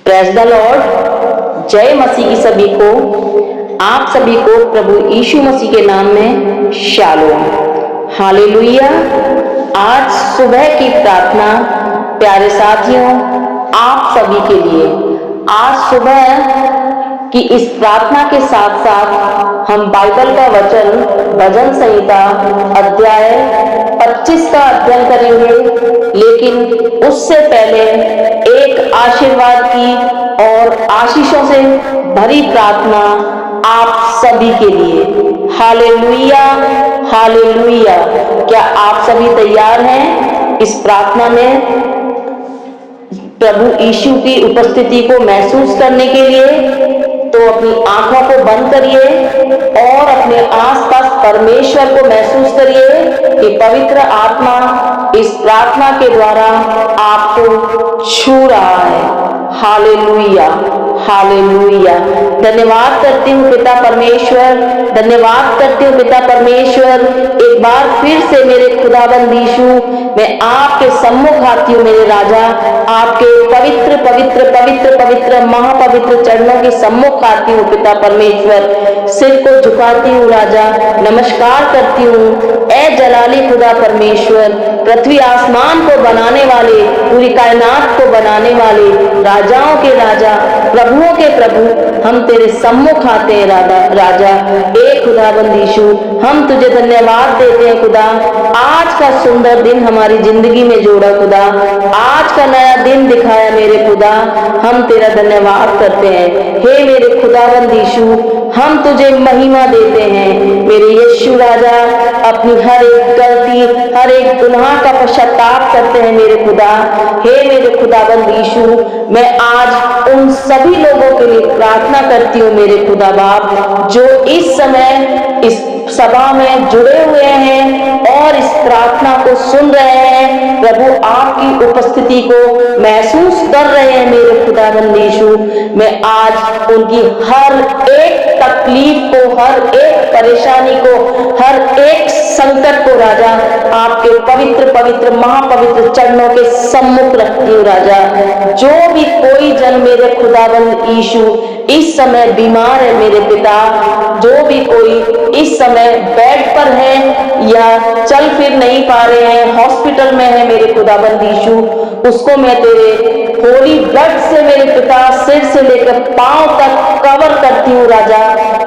Praise the Lord. जय मसीह की सभी को, आप सभी को प्रभु यीशु मसीह के नाम में शालोम। हालेलुया। आज सुबह की प्रार्थना प्यारे साथियों आप सभी के लिए। आज सुबह की इस प्रार्थना के साथ साथ हम बाइबल का वचन भजन संहिता अध्याय 25 का अध्ययन करेंगे। लेकिन उससे पहले एक आशीर्वाद की और आशीषों से भरी प्रार्थना आप सभी के लिए। Hallelujah, hallelujah. क्या आप सभी तैयार हैं इस प्रार्थना में प्रभु यीशु की उपस्थिति को महसूस करने के लिए? तो अपनी आंखों को बंद करिए और अपने आसपास परमेश्वर को महसूस करिए कि पवित्र आत्मा इस प्रार्थना के द्वारा आपको छू रहा है। Hallelujah, hallelujah. धन्यवाद करती हूँ पिता परमेश्वर, धन्यवाद करती हूँ पिता परमेश्वर। एक बार फिर से मेरे खुदाबंद यीशु, मैं आपके सम्मुख आती हूँ मेरे राजा, आपके पवित्र पवित्र पवित्र पवित्र महापवित्र चरणों के सम्मुख आती हूँ पिता परमेश्वर। सिर को झुकाती हूँ राजा, नमस्कार करती हूँ। ए जलाली खुदा परमेश्वर, पृथ्वी आसमान को बनाने वाले, पूरी कायनात को बनाने वाले, राजाओं के राजा, प्रभुओं के प्रभु, हम तेरे सम्मुख आते हैं राजा। ए खुदाबंद यीशु, हम तुझे धन्यवाद देते हैं खुदा। आज का सुंदर दिन हमारी जिंदगी में जोड़ा खुदा, आज का नया दिन दिखाया मेरे खुदा, हम तेरा धन्यवाद करते हैं। हे मेरे खुदाबंद यीशु, हम तुझे महिमा देते हैं मेरे यीशु राजा। अपनी हर एक गलती, हर एक गुनाह का पश्चाताप करते हैं मेरे खुदा। हे मेरे खुदाबंद यीशु, मैं आज उन सभी लोगों के लिए प्रार्थना करती हूँ मेरे खुदा बाप, जो इस समय इस सभा में जुड़े हुए हैं और इस प्रार्थना को सुन रहे हैं। प्रभु आपकी उपस्थिति को महसूस कर रहे हैं मेरे खुदाबंद यीशु। मैं आज उनकी हर एक तकलीफ को, हर एक परेशानी को, हर एक संकट को राजा आपके पवित्र पवित्र महापवित्र चरणों के सम्मुख रखती हूँ राजा। जो भी कोई जन मेरे खुदाबंद यीशु इस समय बीमार है मेरे पिता, जो भी कोई इस समय बेड पर है या चल फिर नहीं पा रहे हैं, हॉस्पिटल में है मेरे खुदाबंद यीशु, उसको मैं तेरे होली ब्लड से मेरे पिता सिर से लेकर पांव तक कवर करती हूँ राजा।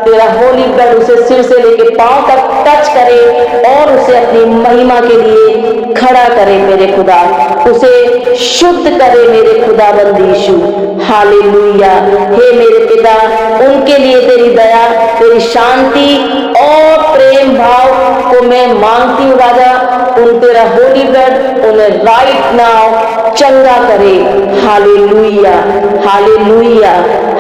तेरा होली ब्लड उसे सिर से लेकर पांव तक टच करे और उसे अपनी महिमा के लिए खड़ा करे मेरे खुदा, उसे शुद्ध करे मेरे खुदाबंद यीशु। हालेलुया। हे मेरे पिता, उनके लिए तेरी दया, तेरी शांति और प्रेम भाव को मैं मांगती हूँ राजा। उन तेरा होली ब्लड उन्हें राइट नाउ चंगा करे। Hallelujah, hallelujah,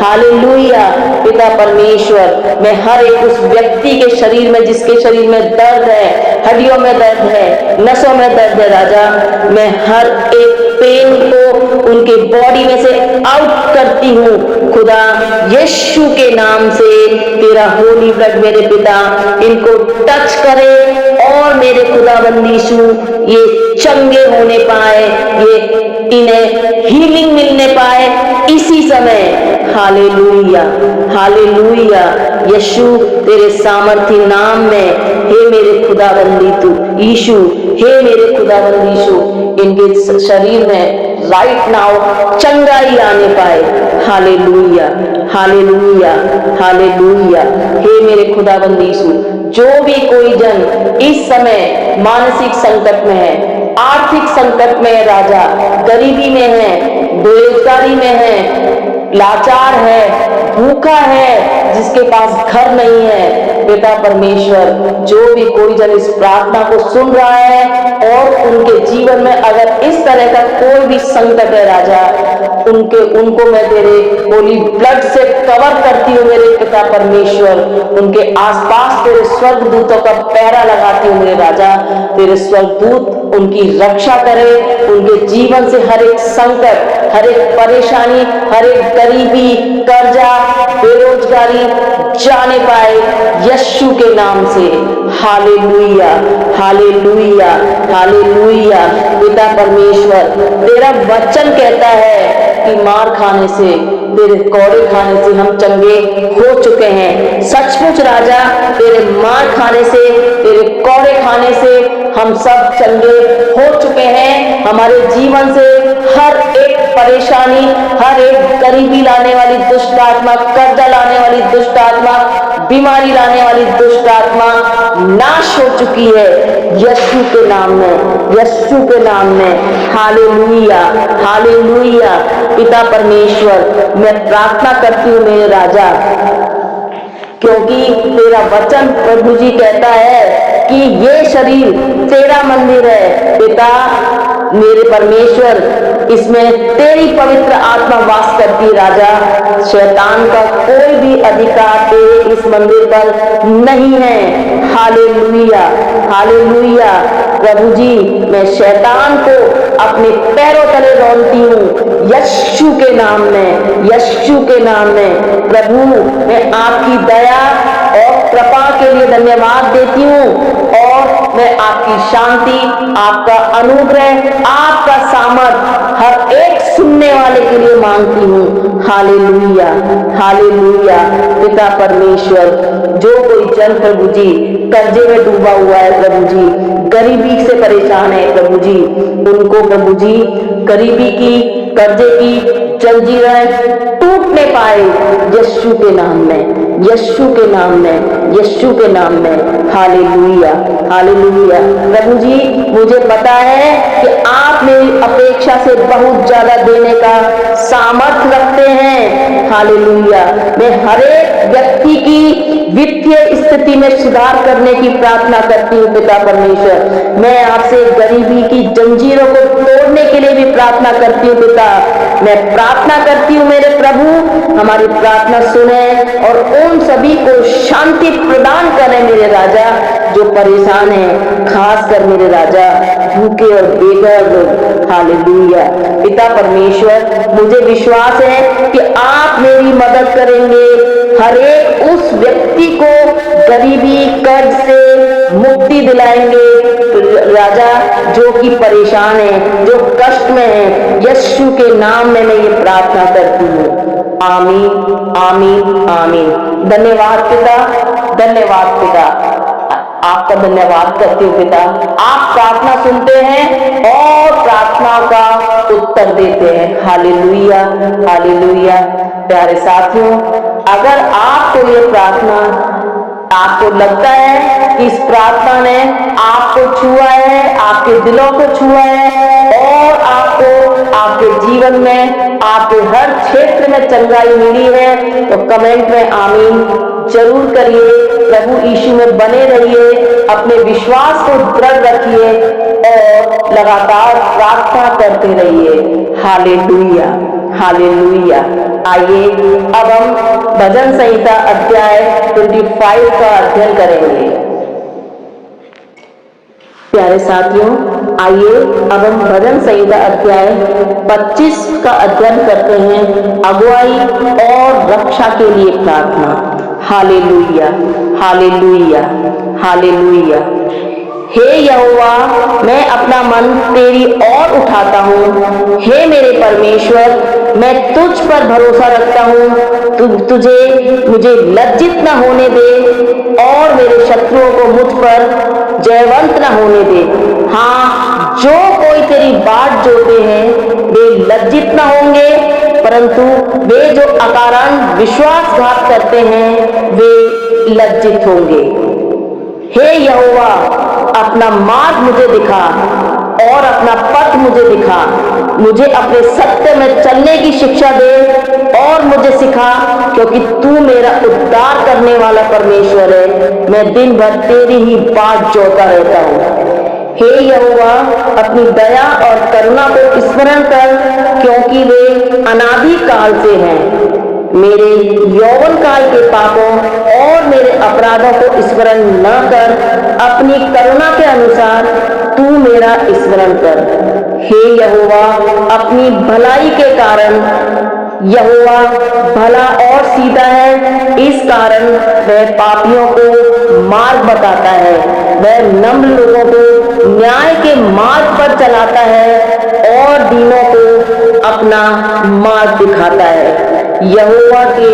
hallelujah. पिता परमेश्वर, मैं हर एक उस व्यक्ति के शरीर में, जिसके शरीर में दर्द है, हड्डियों में दर्द है, नसों में दर्द है राजा, मैं हर एक पेन को उनके बॉडी में से आउट करती हूँ खुदा यीशु के नाम से। तेरा होली ब्लड मेरे पिता इनको टच करे और मेरे खुदाबंद यीशु ये चंगे होने पाए, ये इन्हें हीलिंग मिलने पाए इसी समय। Hallelujah, hallelujah. यीशु तेरे सामर्थी नाम में, हे मेरे खुदाबंद यीशु, हे मेरे खुदाबंद यीशु, इनके शरीर में राइट नाउ चंगाई आने पाए। Hallelujah, hallelujah, hallelujah. हे मेरे खुदाबंद यीशु, जो भी कोई जन इस समय मानसिक संकट में है, आर्थिक संकट में है राजा, गरीबी में है, बेरोजगारी में है, लाचार है, भूखा है, जिसके पास घर नहीं है, पिता परमेश्वर, जो भी कोई जन इस प्रार्थना को सुन रहा है और उनके जीवन में अगर इस तरह का कोई भी संकट है राजा, उनको मैं तेरे होली ब्लड से कवर करती हूँ मेरे पिता परमेश्वर। उनके आसपास तेरे स्वर्गदूतों का पहरा लगाती हूँ मेरे राजा। तेरे स्वर्गदूत उनकी रक्षा करे, उनके जीवन से हर एक संकट, हर एक परेशानी, हर एक गरीबी, कर्जा, बेरोजगारी जाने पाए यीशु के नाम से। Hallelujah, hallelujah, hallelujah. पिता परमेश्वर, तेरा वचन कहता है कि मार खाने से तेरे कौड़े खाने से हम चंगे हो चुके हैं। सचमुच राजा, तेरे मार खाने से, तेरे कौड़े खाने से हम सब चंगे हो चुके हैं। हमारे जीवन से हर एक परेशानी, हर एक गरीबी लाने वाली दुष्ट आत्मा, कर्जा लाने वाली दुष्ट आत्मा, बीमारी लाने वाली दुष्ट आत्मा नाश हो चुकी है यीशु के नाम में, यीशु के नाम में। Hallelujah, hallelujah. पिता परमेश्वर, मैं प्रार्थना करती हूँ मेरे राजा, क्योंकि तेरा वचन प्रभु जी कहता है कि ये शरीर तेरा मंदिर है। पिता मेरे परमेश्वर, इसमें तेरी पवित्र आत्मा वास करती है राजा। शैतान का कोई भी अधिकार तेरे इस मंदिर पर नहीं है। Hallelujah, hallelujah. प्रभु जी, मैं शैतान को अपने पैरों तले रौंदती हूँ यीशु के नाम में, यीशु के नाम में। प्रभु, मैं आपकी दया और कृपा के लिए धन्यवाद देती हूँ और मैं आपकी शांति, आपका अनुग्रह, आपका सामर्थ हर एक सुनने वाले के लिए मांगती हूँ। Hallelujah, hallelujah. पिता परमेश्वर, जो कोई जन प्रभु जी कर्जे में डूबा हुआ है प्रभु जी, गरीबी से परेशान है प्रभु जी, उनको प्रभु जी गरीबी की, कर्जे की जंजीरें टूटने पाए यीशु के नाम में, यीशु के नाम में, यीशु के नाम में। Hallelujah, hallelujah. प्रभु जी, मुझे पता है कि आप मेरी अपेक्षा से बहुत ज्यादा देने का सामर्थ्य रखते हैं। हालेलुया। मैं हर एक व्यक्ति की वित्तीय स्थिति में सुधार करने की प्रार्थना करती हूँ पिता परमेश्वर। मैं आपसे गरीबी की जंजीरों को तोड़ने के लिए भी प्रार्थना करती हूँ पिता। मैं प्रार्थना करती हूँ मेरे प्रभु, हमारी प्रार्थना सुने और उन सभी को शांति प्रदान करें मेरे राजा जो परेशान हैं, खासकर मेरे राजा भूखे और बेघर लोग। हालेलुया। पिता परमेश्वर, मुझे विश्वास है कि आप मेरी मदद करेंगे, हर एक उस व्यक्ति को गरीबी कर्ज से मुक्ति दिलाएंगे राजा, जो कि परेशान है, जो कष्ट में है। यीशु के नाम में मैं ये प्रार्थना करती हूँ। आमीन, आमीन, आमीन। धन्यवाद पिता, धन्यवाद पिता, आपका धन्यवाद करती हूँ पिता। आप प्रार्थना सुनते हैं और प्रार्थना का उत्तर देते हैं। Hallelujah, hallelujah. प्यारे साथियों, अगर आपको ये प्रार्थना, आपको लगता है कि इस प्रार्थना ने आपको छुआ है, आपके दिलों को छुआ है और आपको आपके जीवन में, आपके हर क्षेत्र में चंगाई मिली है, तो कमेंट में आमीन जरूर करिए। प्रभु यीशु में बने रहिए, अपने विश्वास को दृढ़ रखिए और लगातार प्रार्थना करते रहिए। Hallelujah, hallelujah. आइए अब हम भजन संहिता अध्याय 25 का अध्ययन करेंगे। प्यारे साथियों, आइए अब हम भजन संहिता अध्याय 25 का अध्ययन करते हैं, अगुवाई और रक्षा के लिए प्रार्थना। Hallelujah, hallelujah, hallelujah. हे यहोवा, मैं अपना मन तेरी ओर उठाता हूँ। हे मेरे परमेश्वर, मैं तुझ पर भरोसा रखता हूँ। तुझे मुझे लज्जित न होने दे और मेरे शत्रुओं को मुझ पर जयवंत न होने दे। हाँ, जो कोई तेरी बाट जोते हैं वे लज्जित न होंगे, परंतु वे जो अकारण विश्वासघात करते हैं वे लज्जित होंगे। हे यहोवा, अपना मार्ग मुझे दिखा और अपना पथ मुझे दिखा। मुझे अपने सत्य में चलने की शिक्षा दे और मुझे सिखा, क्योंकि तू मेरा उद्धार करने वाला परमेश्वर है। मैं दिन भर तेरी ही बाट जोता रहता हूँ। हे यहोवा, अपनी दया और करुणा को स्मरण कर, क्योंकि वे अनादि काल से हैं। मेरे यौवन काल के पापों और मेरे अपराधों को स्मरण न कर, अपनी करुणा के अनुसार तू मेरा स्मरण कर। हे यहोवा, अपनी भलाई के कारण, यहोवा भला और सीधा है, इस कारण वह पापियों को मार्ग बताता है। वह नम्र लोगों को न्याय के मार्ग पर चलाता है और दीनों को अपना मार्ग दिखाता है। यहोवा के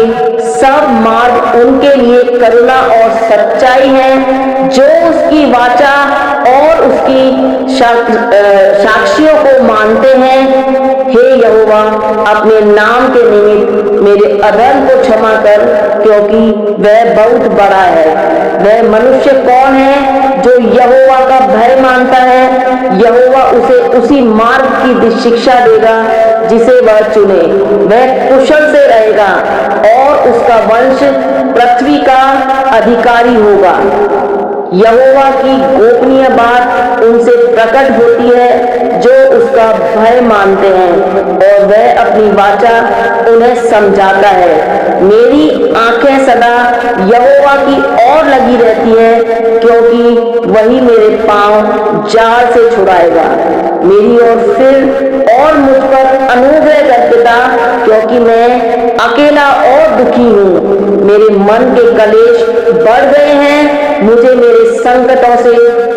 सब मार्ग उनके लिए करुणा और सच्चाई है, जो उसकी वाचा और उसकी साक्षियों को मानते हैं। हे यहोवा, अपने नाम के निमित्त मेरे अधर्म को क्षमा कर, क्योंकि वह बहुत बड़ा है। वह मनुष्य कौन है जो यहोवा का भय मानता है? यहोवा उसे उसी मार्ग की शिक्षा देगा जिसे वह चुने। वह कुशल से रहेगा और उसका वंश पृथ्वी का अधिकारी होगा। यहोवा की गोपनीय बात उनसे प्रकट होती है जो उसका भय मानते हैं, और वह अपनी वाचा उन्हें समझाता है। मेरी आंखें सदा यहोवा की ओर लगी रहती है, क्योंकि वही मेरे पांव जाल से छुड़ाएगा। मेरी ओर फिर और मुझ पर अनुग्रह कर पिता, क्योंकि मैं अकेला और दुखी हूँ। मेरे मन के कलेश बढ़ गए हैं, मुझे मेरे संकटों से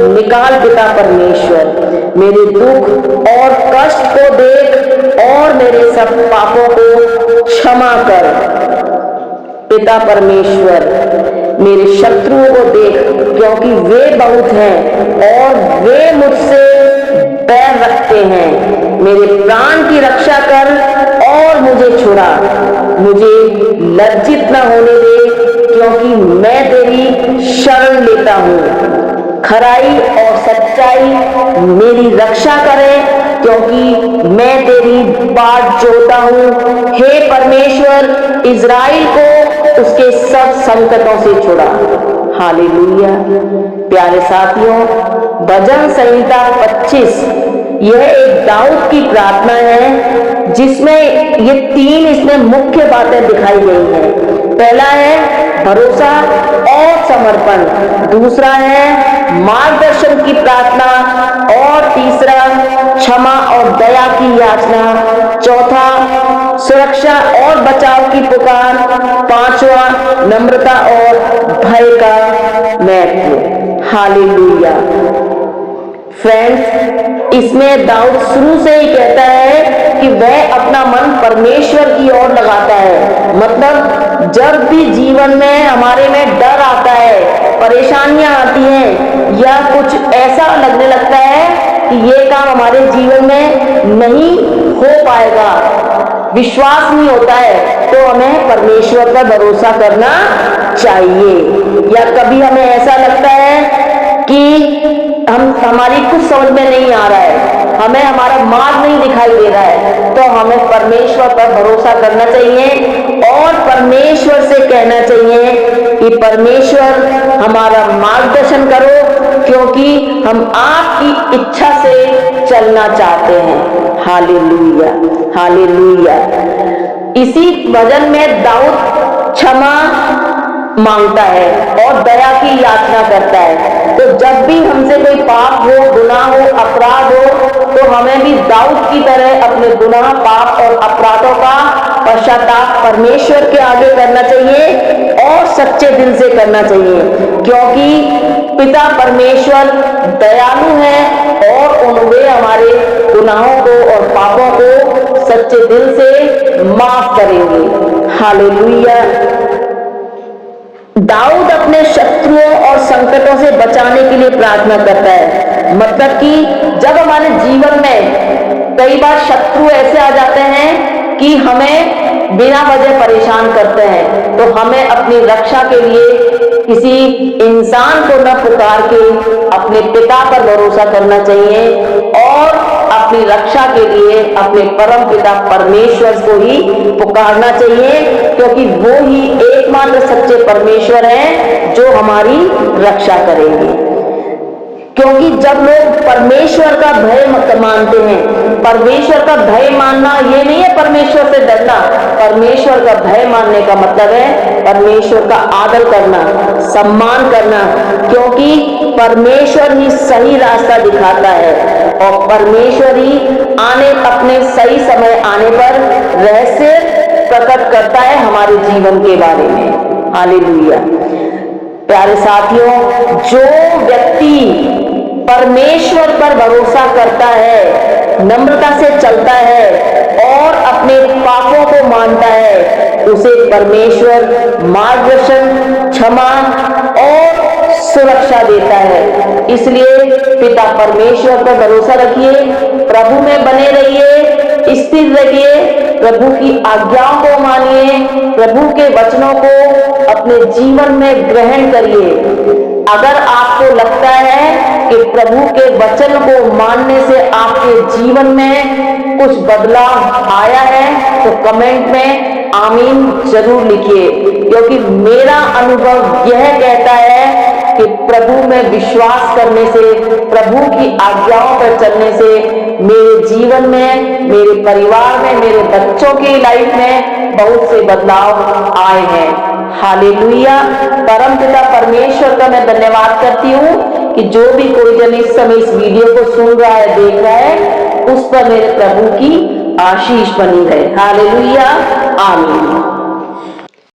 निकाल पिता परमेश्वर। मेरे दुख और कष्ट को देख और मेरे सब पापों को क्षमा कर पिता परमेश्वर। मेरे शत्रुओं को देख, क्योंकि वे बहुत हैं और वे मुझसे बैर रखते हैं। मेरे प्राण की रक्षा कर और मुझे छुड़ा। मुझे लज्जित न होने दे, क्योंकि मैं तेरी शरण लेता हूँ। खराई और सच्चाई मेरी रक्षा करे, क्योंकि मैं तेरी बाट जोता हूँ। हे परमेश्वर, इज़राइल को उसके सब संकटों से छुड़ा। हालेलुया। प्यारे साथियों, भजन संहिता 25 यह एक दाऊद की प्रार्थना है, जिसमें ये तीन इसमें मुख्य बातें दिखाई गई हैं। पहला है भरोसा और समर्पण, दूसरा है मार्गदर्शन की प्रार्थना, और तीसरा क्षमा और दया की याचना, चौथा सुरक्षा और बचाव की पुकार, पांचवा नम्रता और भय का महत्व। हालेलुया। फ्रेंड्स, इसमें दाऊद शुरू से ही कहता है कि वह अपना मन परमेश्वर की ओर लगाता है। मतलब जब भी जीवन में हमारे में डर आता है, परेशानियां आती हैं, या कुछ ऐसा लगने लगता है कि ये काम हमारे जीवन में नहीं हो पाएगा, विश्वास नहीं होता है, तो हमें परमेश्वर पर भरोसा करना चाहिए। या कभी हमें ऐसा लगता है कि हमारी कुछ समझ में नहीं आ रहा है, हमें हमारा मार्ग नहीं दिखाई दे रहा है, तो हमें परमेश्वर पर भरोसा करना चाहिए और परमेश्वर से कहना चाहिए कि परमेश्वर हमारा मार्गदर्शन करो, क्योंकि हम आपकी इच्छा से चलना चाहते हैं। Hallelujah, hallelujah. इसी भजन में दाऊद क्षमा मांगता है और दया की याचना करता है। तो जब भी हमसे कोई पाप हो, गुनाह हो, अपराध हो, तो हमें भी दाऊद की तरह अपने गुनाह, पाप और अपराधों का पश्चाताप परमेश्वर के आगे करना चाहिए और सच्चे दिल से करना चाहिए, क्योंकि पिता परमेश्वर दयालु है और वे हमारे गुनाहों को और पापों को सच्चे दिल से माफ करेंगे। हालेलुया। दाऊद अपने शत्रुओं और संकटों से बचाने के लिए प्रार्थना करता है। मतलब कि जब हमारे जीवन में कई बार शत्रु ऐसे आ जाते हैं कि हमें बिना वजह परेशान करते हैं, तो हमें अपनी रक्षा के लिए किसी इंसान को न पुकार के अपने पिता पर भरोसा करना चाहिए और अपनी रक्षा के लिए अपने परम पिता परमेश्वर को ही पुकारना चाहिए, क्योंकि वो ही एकमात्र सच्चे परमेश्वर हैं जो हमारी रक्षा करेंगे। क्योंकि जब लोग परमेश्वर का भय मानते हैं, परमेश्वर का भय मानना ये नहीं है परमेश्वर से डरना, परमेश्वर का भय मानने का मतलब है परमेश्वर का आदर करना, सम्मान करना, क्योंकि परमेश्वर ही सही रास्ता दिखाता है और परमेश्वर ही अपने सही समय आने पर रहस्य प्रकट करता है हमारे जीवन के बारे में। हालेलुया। प्यारे साथियों, जो व्यक्ति परमेश्वर पर भरोसा करता है, नम्रता से चलता है और अपने पापों को मानता है, उसे परमेश्वर मार्गदर्शन, क्षमा और सुरक्षा देता है। इसलिए पिता परमेश्वर पर भरोसा रखिए, प्रभु में बने रहिए, स्थिर रहिए, प्रभु की आज्ञाओं को मानिए, प्रभु के वचनों को अपने जीवन में ग्रहण करिए। अगर आपको लगता है कि प्रभु के वचन को मानने से आपके जीवन में कुछ बदलाव आया है तो कमेंट में आमीन जरूर लिखिए, क्योंकि मेरा अनुभव यह कहता है कि प्रभु में विश्वास करने से, प्रभु की आज्ञाओं पर चलने से मेरे जीवन में, मेरे परिवार में, मेरे बच्चों की लाइफ में बहुत से बदलाव आए हैं। हालेलुया। परमपिता परमेश्वर का मैं धन्यवाद करती हूँ कि जो भी कोई जन इस समय इस वीडियो को सुन रहा है, देख रहा है, उस पर मेरे प्रभु की आशीष बनी रहे। हालेलुया, आमीन।